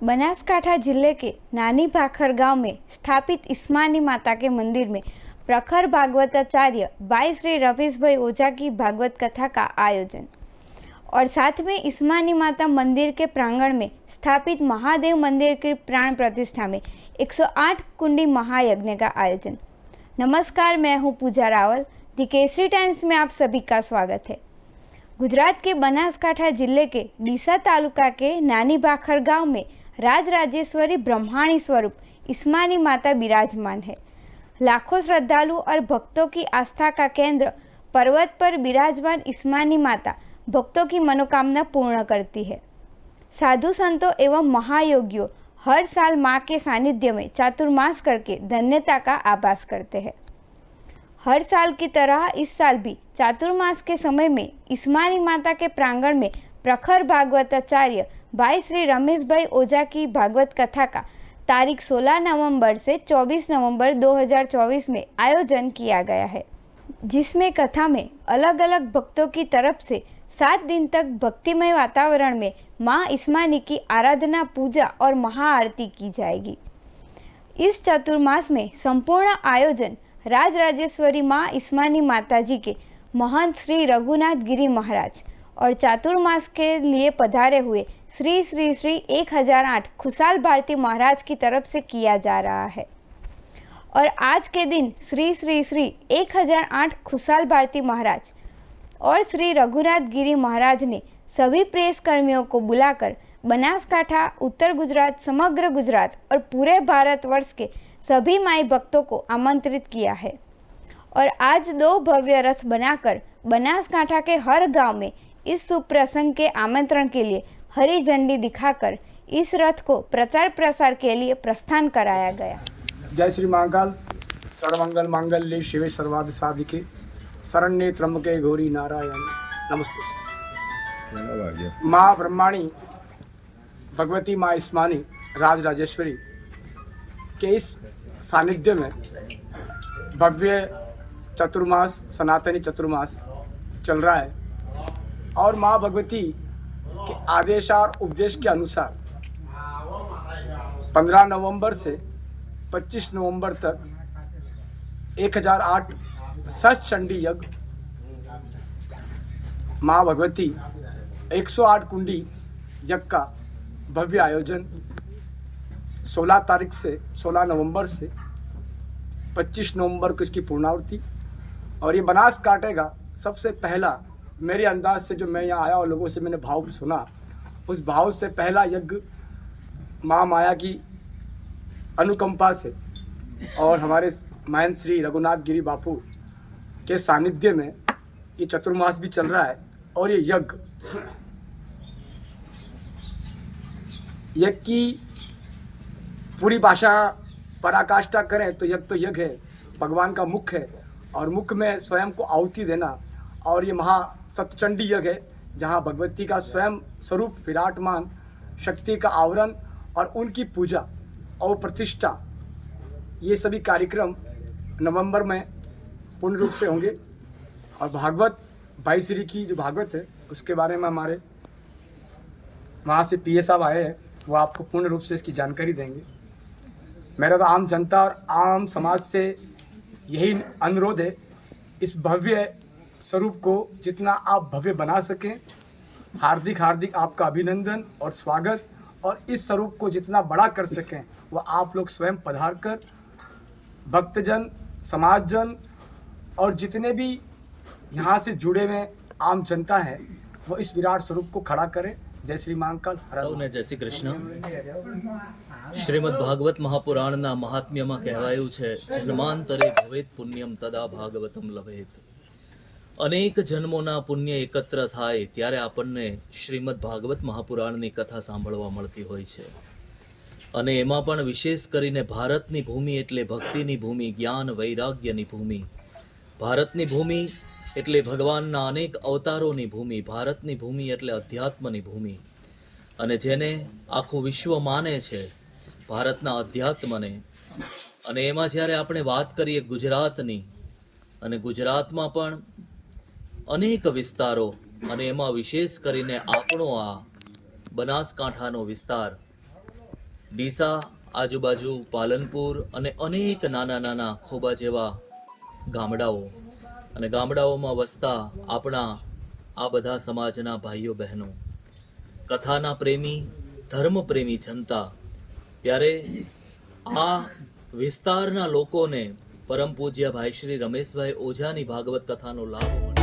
बनासकांठा जिले के नानी भाखर गांव में स्थापित इस्मानी माता के मंदिर में प्रखर भागवताचार्य भाई श्री रमेश भाई ओझा की भागवत कथा का आयोजन और साथ में इस्मानी माता मंदिर के प्रांगण में स्थापित महादेव मंदिर की प्राण प्रतिष्ठा में 108 कुंडी महायज्ञ का आयोजन। नमस्कार, मैं हूं पूजा रावल। दी केसरी टाइम्स में आप सभी का स्वागत है। गुजरात के बनासकांठा जिले के डीसा तालुका के नानी भाखर गांव में राजराजेश्वरी ब्रह्माणी स्वरूप इस्मानी माता विराजमान है। लाखों श्रद्धालु और भक्तों की आस्था का केंद्र पर्वत पर विराजमान इस्मानी माता भक्तों की मनोकामना पूर्ण करती है। साधु संतों एवं महायोगियों हर साल मां के सानिध्य में चातुर्मास करके धन्यता का आभास करते हैं। हर साल की तरह इस साल भी चातुर्मास के समय में इस्मानी माता के प्रांगण में प्रखर भागवताचार्य भाई श्री रमेश भाई ओझा की भागवत कथा का तारीख 16 नवंबर से 24 नवंबर 2024 में आयोजन किया गया है, जिसमें कथा में अलग अलग भक्तों की तरफ से 7 दिन तक भक्तिमय वातावरण में मां इस्मानी की आराधना, पूजा और महाआरती की जाएगी। इस चातुर्मास में संपूर्ण आयोजन राजराजेश्वरी मां इस्मानी माताजी के महंत श्री रघुनाथ गिरी महाराज और चातुर्मास के लिए पधारे हुए श्री श्री श्री 1008 खुशाल भारती महाराज की तरफ से किया जा रहा है। और आज के दिन श्री श्री श्री 1008 खुशाल भारती महाराज और श्री रघुनाथ गिरी महाराज ने सभी प्रेस कर्मियों को बुलाकर बनासकांठा, उत्तर गुजरात, समग्र गुजरात और पूरे भारतवर्ष के सभी माई भक्तों को आमंत्रित किया है। और आज 2 भव्य रथ बनाकर बनासकांठा के हर गांव में इस शुभ प्रसंग के आमंत्रण के लिए हरी झंडी दिखाकर इस रथ को प्रचार प्रसार के लिए प्रस्थान कराया गया। जय श्री महाकाल। सर्वमंगल मांगल्ये शिवे सर्वार्थ साधिके शरण्ये त्र्यंबके गौरी नारायणी नमस्ते। माँ ब्रह्माणी भगवती माँ इस्मानी राजराजेश्वरी के इस सानिध्य में भव्य चतुर्मास, सनातनी चतुर्मास चल रहा है और माँ भगवती के आदेश और उपदेश के अनुसार 15 नवंबर से 25 नवंबर तक 1008 सच चंडी यज्ञ, माँ भगवती 108 कुंडी यज्ञ का भव्य आयोजन 16 नवंबर से 25 नवंबर को इसकी पूर्णावृत्ति। और ये बनासकांठा का सबसे पहला, मेरे अंदाज से जो मैं यहाँ आया और लोगों से मैंने भाव सुना, उस भाव से पहला यज्ञ माँ माया की अनुकंपा से और हमारे महंत श्री रघुनाथ गिरी बापू के सानिध्य में ये चतुर्मास भी चल रहा है। और ये यज्ञ की पूरी भाषा पराकाष्ठा करें तो यज्ञ है, भगवान का मुख है और मुख में स्वयं को आहुति देना। और ये महा सतचंडी यज्ञ है जहाँ भगवती का स्वयं स्वरूप विराटमान शक्ति का आवरण और उनकी पूजा और प्रतिष्ठा, ये सभी कार्यक्रम नवंबर में पूर्ण रूप से होंगे। और भागवत भाई श्री की जो भागवत है उसके बारे में हमारे वहाँ से पीए साहब आए हैं, वो आपको पूर्ण रूप से इसकी जानकारी देंगे। मेरा तो आम जनता और आम समाज से यही अनुरोध है, इस भव्य स्वरूप को जितना आप भव्य बना सकें, हार्दिक आपका अभिनंदन और स्वागत। और इस स्वरूप को जितना बड़ा कर सकें वह आप लोग स्वयं पधार कर भक्तजन, समाजजन और जितने भी यहाँ से जुड़े हुए आम जनता है वो इस विराट स्वरूप को खड़ा करें। जय श्री महाकाल। સૌને જય શ્રી કૃષ્ણ। શ્રીમદ ભાગવત મહાપુરાણના મહાત્મ્યમાં કહેવાયું છે, જન્માંતરે ભવેત પુણ્યમ તદા ભાગવતમ લભેત। અનેક જન્મોના પુણ્ય એકત્ર થાય ત્યારે આપણને શ્રીમદ ભાગવત મહાપુરાણની કથા સાંભળવા મળતી હોય છે। અને એમાં પણ વિશેષ કરીને ભારતની ભૂમિ એટલે ભક્તિની ભૂમિ, જ્ઞાન વૈરાગ્યની ભૂમિ। ભારતની ભૂમિ એટલે ભગવાનના અનેક અવતારોની ભૂમિ, ભારતની ભૂમિ એટલે અધ્યાત્મની ભૂમિ। અને જેને આખું વિશ્વ માને છે ભારતના અધ્યાત્મને। અને એમાં જ્યારે આપણે વાત કરીએ ગુજરાતની, અને ગુજરાતમાં પણ અનેક વિસ્તારો, અને એમાં વિશેષ કરીને આપણો આ બનાસકાંઠાનો વિસ્તાર ડીસા, આજુબાજુ પાલનપુર અને અનેક નાના નાના ખોબા જેવા ગામડાઓ અને ગામડાઓમાં વસતા આપણા આ બધા સમાજના ભાઈઓ બહેનો, કથાના પ્રેમી, ધર્મપ્રેમી જનતા, ત્યારે આ વિસ્તારના લોકોને પરમ પૂજ્ય ભાઈ શ્રી રમેશભાઈ ઓઝાની ભાગવત કથાનો લાભ મળે.